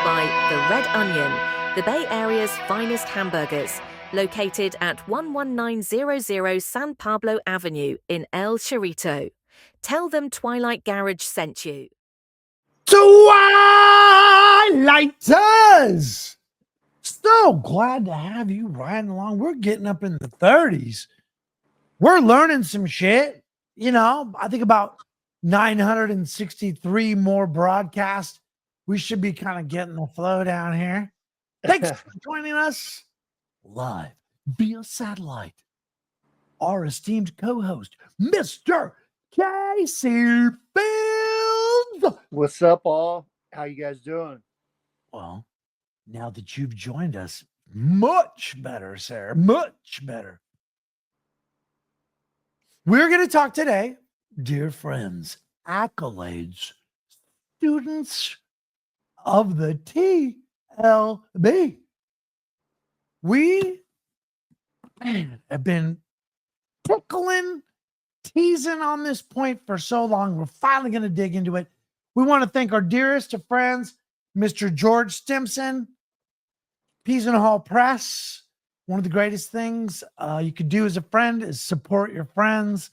by The Red Onion, the Bay Area's finest hamburgers, located at 11900 San Pablo Avenue in El Chorrito. Tell them Twilight Garage sent you. Twilighters! So glad to have you riding along. We're getting up in the 30s. We're learning some shit. You know, I think about 963 more broadcasts. We should be kind of getting the flow down here. Thanks for joining us live via satellite. Our esteemed co-host, Mr. Casey Fields. What's up, all? How you guys doing? Well, now that you've joined us, much better, sir. Much better. We're going to talk today, dear friends, accolades, students of the TLB. We have been tickling, teasing on this point for so long. We're finally going to dig into it. We want to thank our dearest of friends, Mr. George Stimson, Peas and Hall Press. One of the greatest things you could do as a friend is support your friends.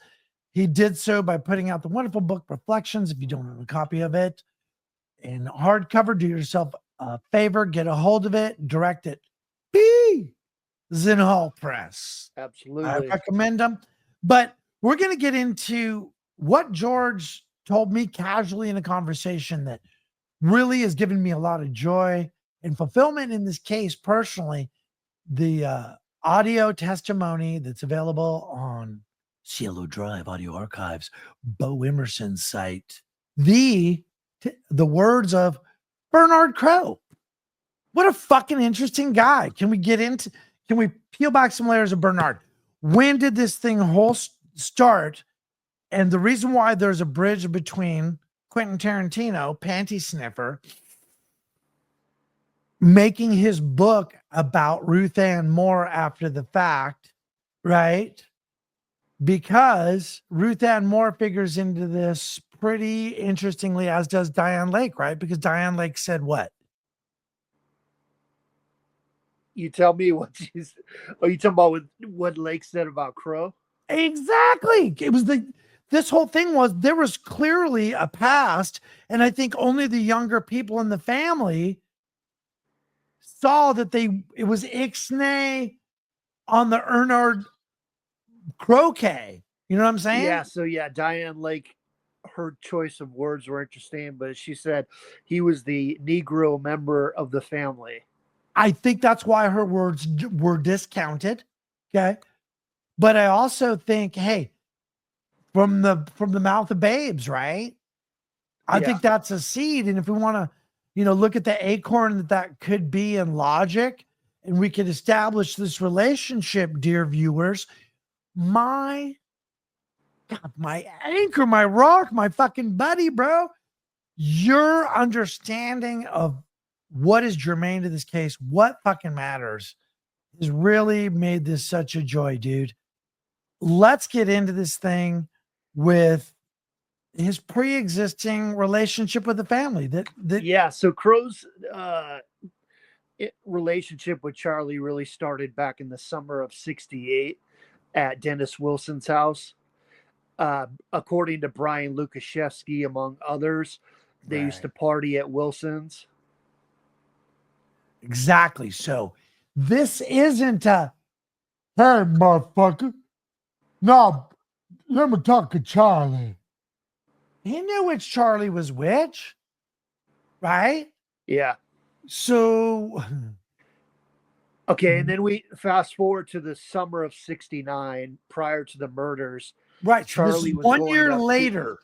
He did so by putting out the wonderful book Reflections. If you don't have a copy of it in hardcover, do yourself a favor, get a hold of it, direct it. Peas and Hall Press. Absolutely. I recommend them. But we're going to get into what George told me casually in a conversation that really has given me a lot of joy and fulfillment in this case personally. The audio testimony that's available on Cielo Drive Audio Archives, Bo Emerson's site, the words of Bernard Crowe. What a fucking interesting guy. Can we peel back some layers of Bernard? When did this thing whole start? And the reason why there's a bridge between Quentin Tarantino, Panty Sniffer, making his book about Ruth Ann Moore after the fact, right? Because Ruth Ann Moore figures into this pretty interestingly, as does Diane Lake, right? Because Diane Lake said what? You tell me what she's. Are you talking about what Lake said about Crowe? Exactly. It was this whole thing was there was clearly a past, and I think only the younger people in the family saw that it was Ixnay on the Ernard croquet. You know what I'm saying? Yeah. So yeah, Diane Lake, her choice of words were interesting, but she said he was the Negro member of the family. I think that's why her words were discounted. Okay. But I also think, hey, from the mouth of babes, right? I think that's a seed. And if we want to, look at the acorn that could be in logic, and we could establish this relationship, dear viewers, my anchor, my rock, my fucking buddy, bro, your understanding of what is germane to this case, what fucking matters, has really made this such a joy, dude. Let's get into this thing with his pre-existing relationship with the family. So Crowe's relationship with Charlie really started back in the summer of '68 at Dennis Wilson's house. According to Brian Lukashevsky, among others, they used to party at Wilson's. Exactly. So this isn't a, hey, motherfucker. No, let me talk to Charlie. He knew which Charlie was which, right? Yeah. So. Okay, and then we fast forward to the summer of '69, prior to the murders. Right. Charlie so was 1 year later.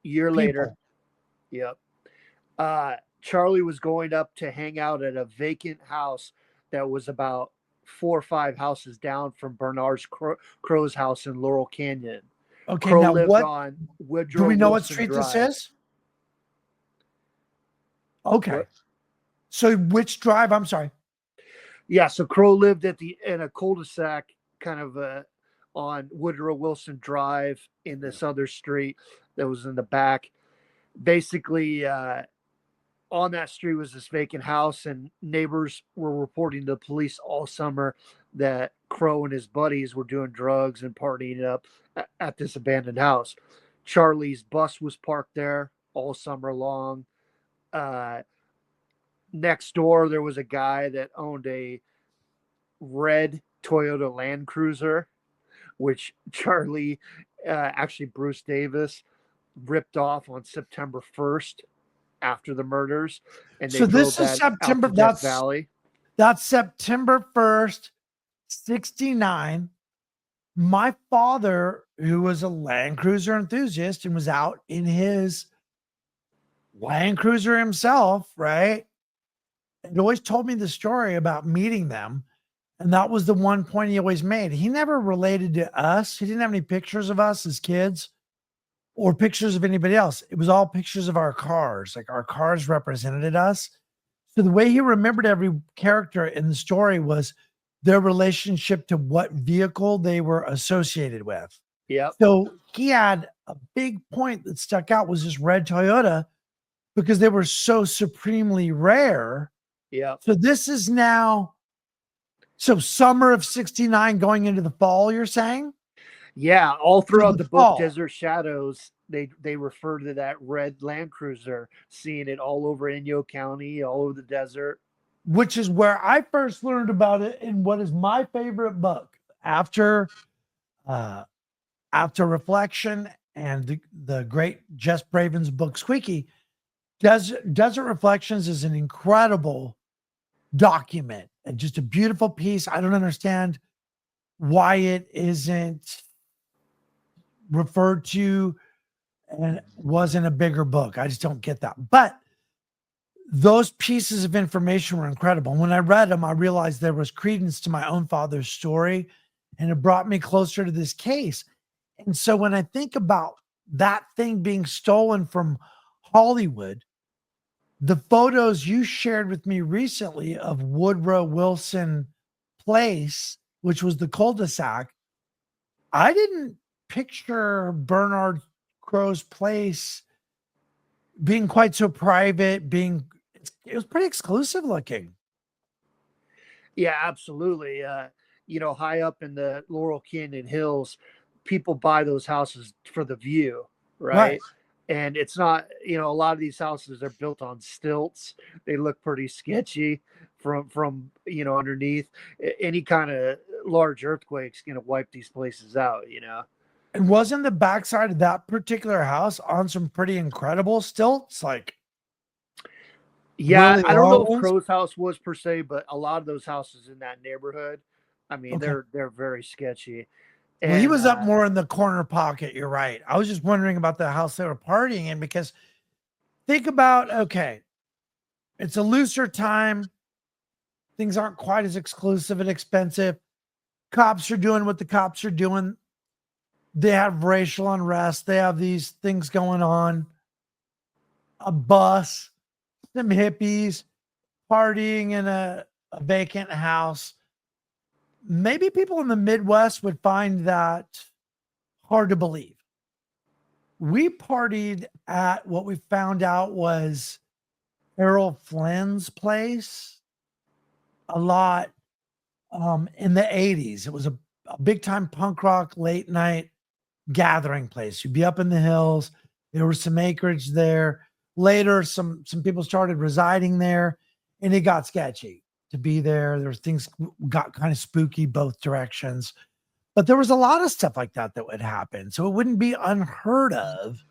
Later. Yep. Charlie was going up to hang out at a vacant house that was about 4 or 5 houses down from Bernard's Crowe's house in Laurel Canyon. Okay, Crowe now lived what? on Woodrow Do we know Wilson what street Drive. this is? Okay. What? So which drive? I'm sorry. Yeah, so Crowe lived in a cul-de-sac, kind of on Woodrow Wilson Drive in this other street that was in the back. Basically, on that street was this vacant house, and neighbors were reporting to the police all summer that Crowe and his buddies were doing drugs and partying up at this abandoned house. Charlie's bus was parked there all summer long. Next door, there was a guy that owned a red Toyota Land Cruiser, which Charlie, actually Bruce Davis, ripped off on September 1st after the murders, and they So drove this is that September. out to Death Valley. That's September 1st, 69. My father, who was a Land Cruiser enthusiast and was out in his Land Cruiser himself, right? He always told me the story about meeting them. And that was the one point he always made. He never related to us. He didn't have any pictures of us as kids or pictures of anybody else. It was all pictures of our cars. Like our cars represented us. So the way he remembered every character in the story was their relationship to what vehicle they were associated with. Yep. So he had a big point that stuck out was this red Toyota because they were so supremely rare. Yep. So this is now, so summer of 69 going into the fall, you're saying? Yeah, all throughout the fall. book Desert Shadows, they refer to that red Land Cruiser, seeing it all over Inyo County, all over the desert. Which is where I first learned about it in what is my favorite book after Reflection and the great Jess Braven's book Squeaky. Desert Reflections is an incredible document and just a beautiful piece. I don't understand why it isn't referred to and wasn't a bigger book. I just don't get that. But those pieces of information were incredible. And when I read them, I realized there was credence to my own father's story, and it brought me closer to this case. And so when I think about that thing being stolen from Hollywood, the photos you shared with me recently of Woodrow Wilson Place, which was the cul-de-sac, I didn't picture Bernard Crowe's place being quite so private, it was pretty exclusive looking. Yeah, absolutely. High up in the Laurel Canyon Hills, people buy those houses for the view, right? And it's not, a lot of these houses are built on stilts. They look pretty sketchy from underneath. Any kind of large earthquake's going to wipe these places out, And wasn't the backside of that particular house on some pretty incredible stilts? Yeah, really I don't know ones? if Crowe's house was per se, but a lot of those houses in that neighborhood, Okay. they're very sketchy. Well, he was up more in the corner pocket. You're right. I was just wondering about the house they were partying in because think about, okay, it's a looser time. Things aren't quite as exclusive and expensive. Cops are doing what the cops are doing. They have racial unrest. They have these things going on. A bus, some hippies partying in a vacant house. Maybe people in the Midwest would find that hard to believe. We partied at what we found out was Errol Flynn's place a lot in the 80s. It was a big time punk rock late night gathering place. You'd be up in the hills. There was some acreage there. Later, some people started residing there, and it got sketchy to be there. There was things got kind of spooky both directions, but there was a lot of stuff like that would happen. So it wouldn't be unheard of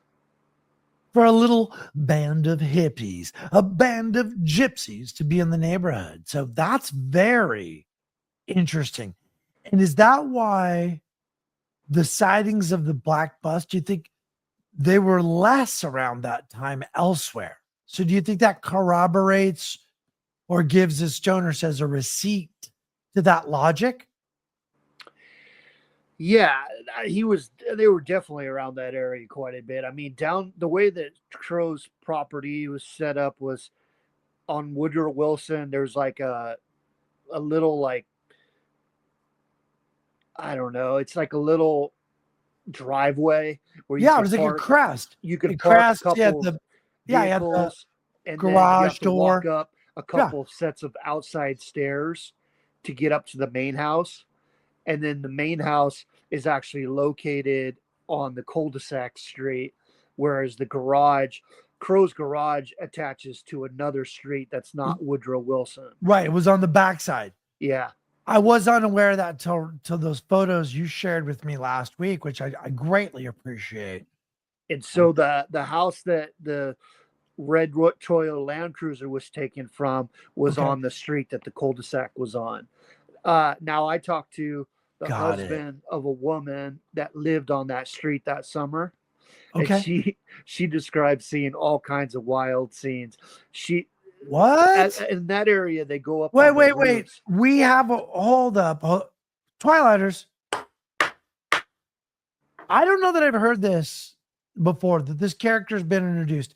for a little band of hippies, a band of gypsies to be in the neighborhood. So that's very interesting. And is that why the sightings of the black bus, do you think they were less around that time elsewhere? So do you think that corroborates or gives, as Stoner says, a receipt to that logic? Yeah, they were definitely around that area quite a bit. Down the way that Crowe's property was set up was on Woodrow Wilson. There's like a little, I don't know. It's like a little driveway where it was like a crest. You could a park crest. a couple vehicles. and then you garage have to walk door. up a couple sets of outside stairs to get up to the main house. And then the main house is actually located on the cul-de-sac street, whereas the Crowe's garage attaches to another street that's not Woodrow Wilson. Right. It was on the backside. Yeah. I was unaware of that till those photos you shared with me last week, which I greatly appreciate. And so the house that the red Toyota Land Cruiser was taken from was on the street that the cul-de-sac was on. Now I talked to the husband of a woman that lived on that street that summer. Okay. And she described seeing all kinds of wild scenes. In that area, they go up. Wait. We have a hold up. Twilighters. I don't know that I've heard this before, that this character's been introduced.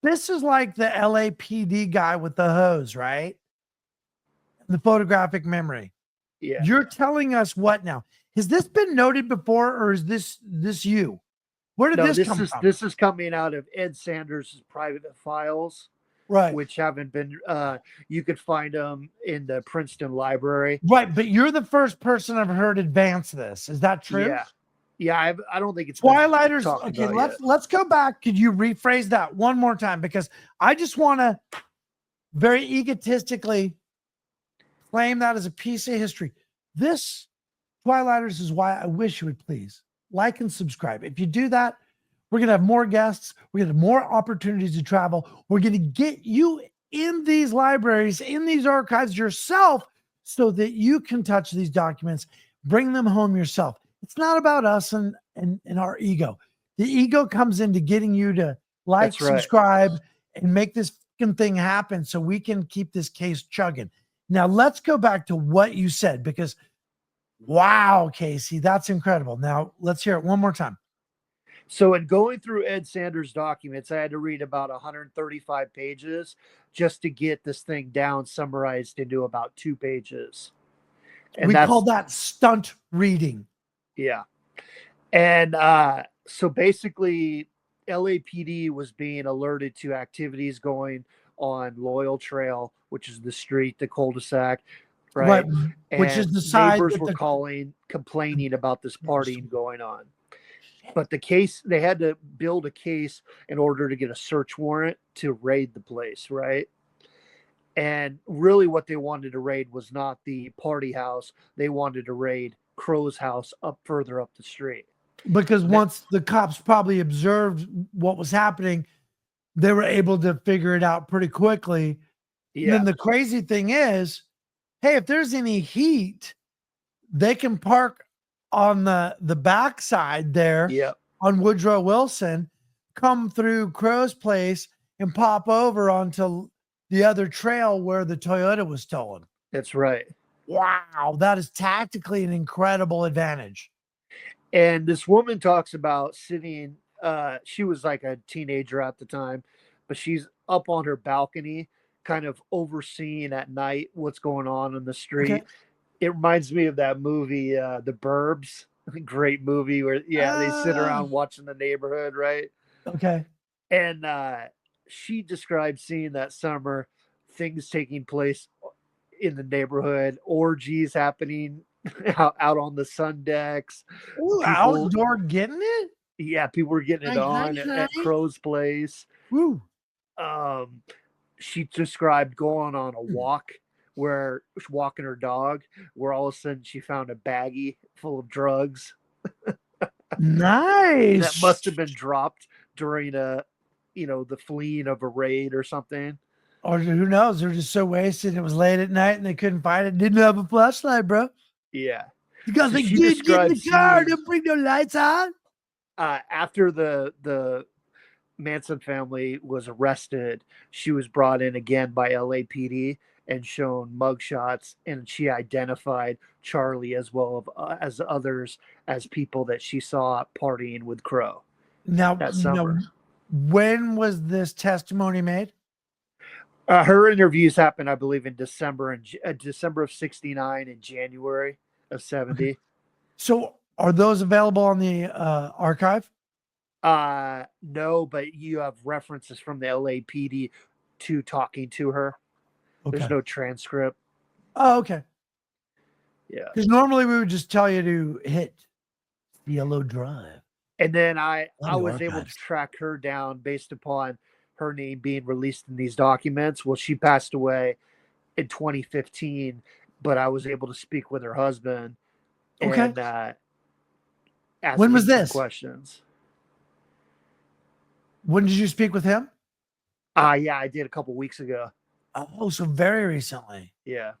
This is like the LAPD guy with the hose, right? The photographic memory. Yeah. You're telling us what now? Has this been noted before, or is this you? Where did this come from? This is coming out of Ed Sanders' private files, right? Which haven't been. You could find them in the Princeton Library, right? But you're the first person I've heard advance this. Is that true? Yeah. I don't think it's Twilighters. Okay, let's go back. Could you rephrase that one more time? Because I just want to very egotistically claim that as a piece of history. This Twilighters is why I wish you would please like and subscribe. If you do that, we're going to have more guests. We're going to have more opportunities to travel. We're going to get you in these libraries, in these archives yourself, so that you can touch these documents, bring them home yourself. It's not about us and our ego. The ego comes into getting you to like, subscribe, and make this thing happen so we can keep this case chugging. Now, let's go back to what you said, because wow, Casey, that's incredible. Now, let's hear it one more time. So in going through Ed Sanders' documents, I had to read about 135 pages just to get this thing down, summarized into about 2 pages. And we call that stunt reading. Yeah. And so basically, LAPD was being alerted to activities going on Loyal Trail, which is the street, the cul-de-sac, right? Which is the side neighbors were complaining about this partying going on. But they had to build a case in order to get a search warrant to raid the place, right? And really what they wanted to raid was not the party house. They wanted to raid Crowe's house further up the street. Because once the cops probably observed what was happening, they were able to figure it out pretty quickly. Yeah. And then the crazy thing is, hey, if there's any heat, they can park on the backside there on Woodrow Wilson, come through Crowe's place and pop over onto the other trail where the Toyota was stolen. That's right. Wow, that is tactically an incredible advantage. And this woman talks about sitting, she was like a teenager at the time, but she's up on her balcony, kind of overseeing at night what's going on in the street. Okay. It reminds me of that movie, The Burbs. Great movie where, they sit around watching the neighborhood, right? Okay. And she described seeing that summer things taking place in the neighborhood, orgies happening out on the sun decks. Ooh, outdoor getting it? Yeah, people were getting it on at Crowe's place. Woo. She described going on a walk where she's walking her dog, where all of a sudden she found a baggie full of drugs. Nice. That must have been dropped during the fleeing of a raid or something. Or who knows? They're just so wasted. It was late at night and they couldn't find it. Didn't have a flashlight, bro. Yeah. Because they did get in the car. Don't bring no lights on. After the Manson family was arrested, she was brought in again by LAPD and shown mugshots, and she identified Charlie as well as others as people that she saw partying with Crowe. Now, when was this testimony made? Her interviews happened, I believe, in December of '69 and January of '70. So, are those available on the archive? No, but you have references from the LAPD to talking to her. Okay. There's no transcript. Oh, okay. Yeah. Because normally we would just tell you to hit the yellow drive. And then I was able to archives. track her down based upon her name being released in these documents. Well, she passed away in 2015, but I was able to speak with her husband Okay. and ask When him was some this? questions. When did you speak with him? Yeah, I did a couple weeks ago. Oh, so very recently. Yeah.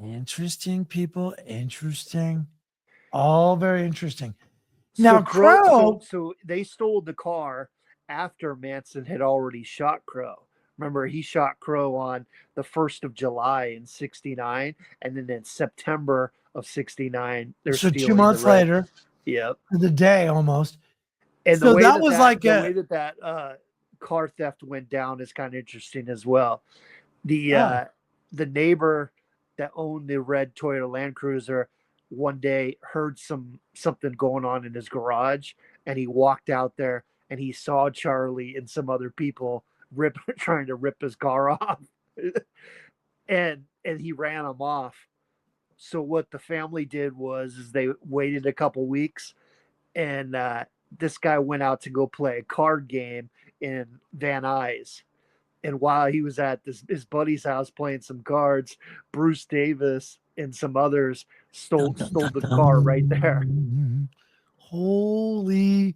Interesting, people. Interesting. All very interesting. So Now, Crowe, Crowe. so they stole the car after Manson had already shot Crowe. Remember, he shot Crowe on the 1st of July in 69, and then in September of 69, they're So 2 stealing months the red. later, Yep. the day almost. And So that was like the way that car theft went down is kind of interesting as well. The neighbor that owned the red Toyota Land Cruiser one day heard something going on in his garage, and he walked out there and he saw Charlie and some other people trying to rip his car off, and he ran them off. So what the family did is they waited a couple weeks, and this guy went out to go play a card game in Van Nuys. And while he was at his buddy's house playing some cards, Bruce Davis and some others stole the car right there. Holy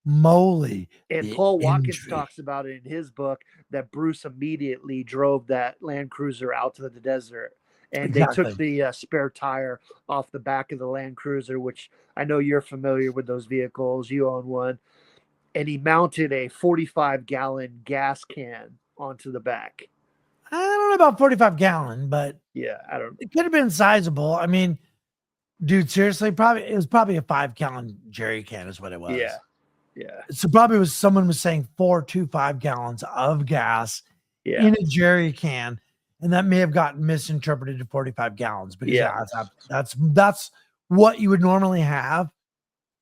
moly. And The Paul Watkins injury. talks about it in his book that Bruce immediately drove that Land Cruiser out to the desert. And they took the spare tire off the back of the Land Cruiser, which I know you're familiar with those vehicles. You own one. And he mounted a 45-gallon gas can onto the back. I don't know about 45-gallon, but yeah, I don't. It could have been sizable. I mean, dude, seriously, it was probably a 5-gallon jerry can is what it was. Yeah. Yeah. So probably someone was saying 4 to 5 gallons of gas in a jerry can, and that may have gotten misinterpreted to 45 gallons. But that's what you would normally have.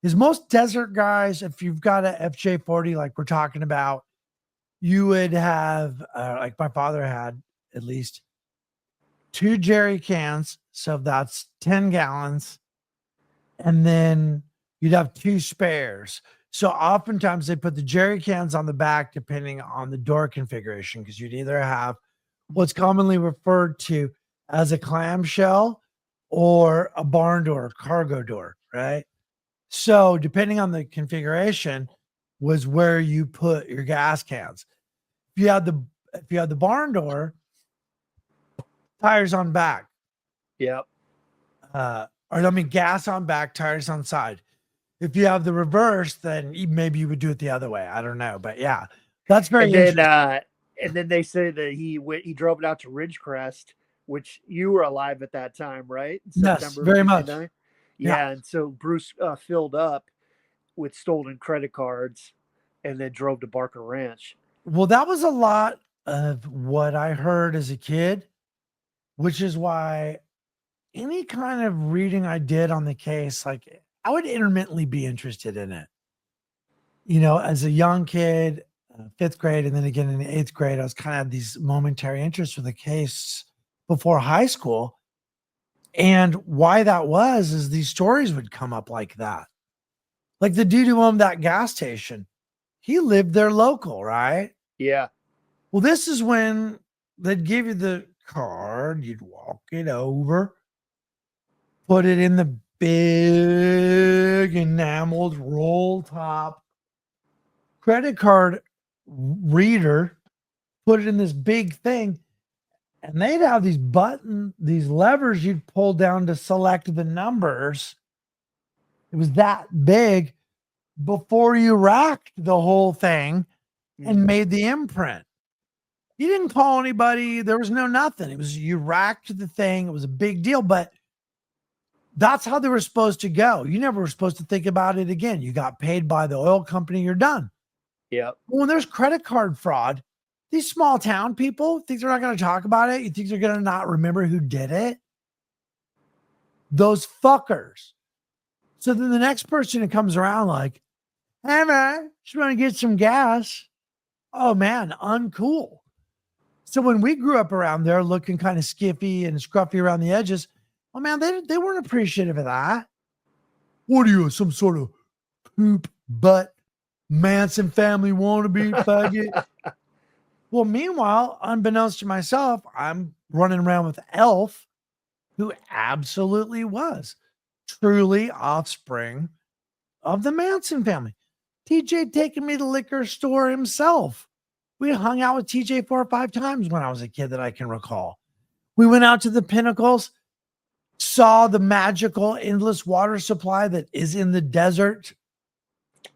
Is most desert guys, if you've got a FJ40 like we're talking about, you would have like my father had at least 2 jerry cans, so that's 10 gallons, and then you'd have 2 spares. So oftentimes they put the jerry cans on the back depending on the door configuration, because you'd either have what's commonly referred to as a clamshell or a barn door, cargo door, right? So depending on the configuration was where you put your gas cans. If you had the barn door, tires on back. Yep. Gas on back, tires on side. If you have the reverse, then maybe you would do it the other way. I don't know, but yeah, that's very interesting. And then they say that he drove it out to Ridgecrest, which you were alive at that time, right? Yes, very much. Yeah, and so Bruce filled up with stolen credit cards and then drove to Barker Ranch. Well, that was a lot of what I heard as a kid, which is why any kind of reading I did on the case, like I would intermittently be interested in it. You know, as a young kid, 5th grade, and then again in the 8th grade, I was kind of these momentary interests for the case before high school. And why that was is these stories would come up like that. Like the dude who owned that gas station, he lived there local, right? Yeah. Well, this is when they'd give you the card, you'd walk it over, put it in the big enameled roll top credit card reader, put it in this big thing, and they'd have these levers you'd pull down to select the numbers. It was that big before you racked the whole thing and made the imprint. You didn't call anybody. There was no nothing. It was you racked the thing. It was a big deal, but that's how they were supposed to go. You never were supposed to think about it again. You got paid by the oil company. You're done. Yeah. When there's credit card fraud, these small town people think they're not going to talk about it. You think they're going to not remember who did it? Those fuckers. So then the next person that comes around like, hey man, just want to get some gas. Oh man, uncool. So when we grew up around there looking kind of skiffy and scruffy around the edges, oh man, they weren't appreciative of that. What are you, some sort of poop butt Manson family wannabe faggot? Well, meanwhile, unbeknownst to myself, I'm running around with Elf, who absolutely was truly offspring of the Manson family. TJ taking me to the liquor store himself. We hung out with TJ 4 or 5 times when I was a kid that I can recall. We went out to the Pinnacles, saw the magical endless water supply that is in the desert.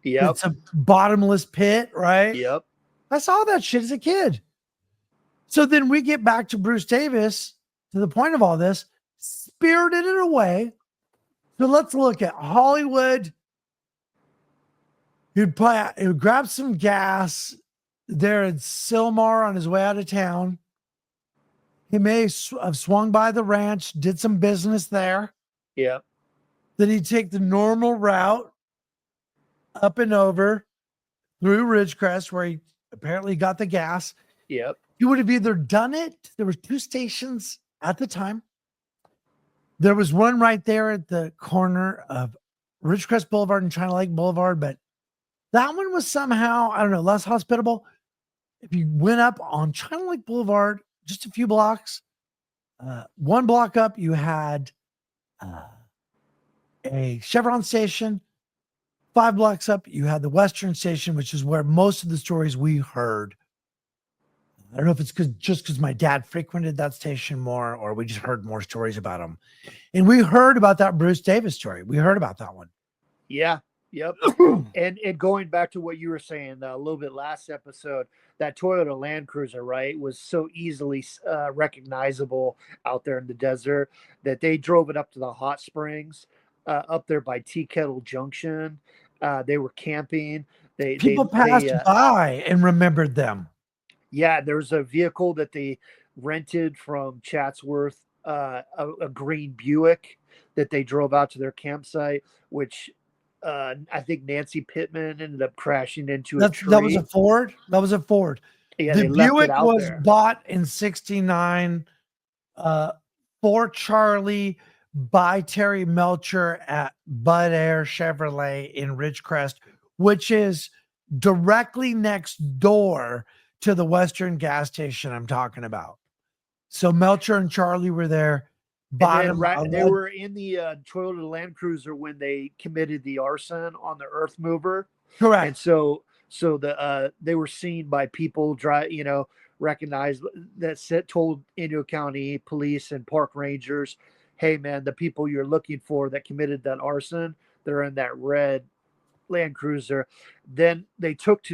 Yep. It's a bottomless pit, right? Yep. I saw that shit as a kid. So then we get back to Bruce Davis, to the point of all this, spirited it away. So let's look at Hollywood. He'd grab some gas there at Silmar on his way out of town. He may have swung by the ranch, did some business there. Yep. Then he'd take the normal route up and over through Ridgecrest, where he apparently got the gas. Yep. He would have either done it. There were 2 stations at the time. There was one right there at the corner of Ridgecrest Boulevard and China Lake Boulevard, but that one was somehow, I don't know, less hospitable. If you went up on China Lake Boulevard, just a few blocks, 1 block up, you had a Chevron station. 5 blocks up, you had the Western station, which is where most of the stories we heard. I don't know if it's because my dad frequented that station more, or we just heard more stories about him. And we heard about that Bruce Davis story. We heard about that one. Yeah. Yep. and going back to what you were saying a little bit last episode, that Toyota Land Cruiser, right, was so easily recognizable out there in the desert that they drove it up to the hot springs up there by Tea Kettle Junction. They were camping. People passed by and remembered them. Yeah, there's a vehicle that they rented from Chatsworth, a green Buick that they drove out to their campsite, which I think Nancy Pittman ended up crashing into a tree. That was a Ford? That was a Ford. Yeah, the Buick was bought in 69 for Charlie by Terry Melcher at Bud Air Chevrolet in Ridgecrest, which is directly next door to the Western gas station I'm talking about. So Melcher and Charlie were there. They were in the Toyota Land Cruiser when they committed the arson on the Earth Mover. Correct. And so they were seen by people, recognized that told Inyo County police and park rangers, hey man, the people you're looking for that committed that arson, they're in that red Land Cruiser. Then they took to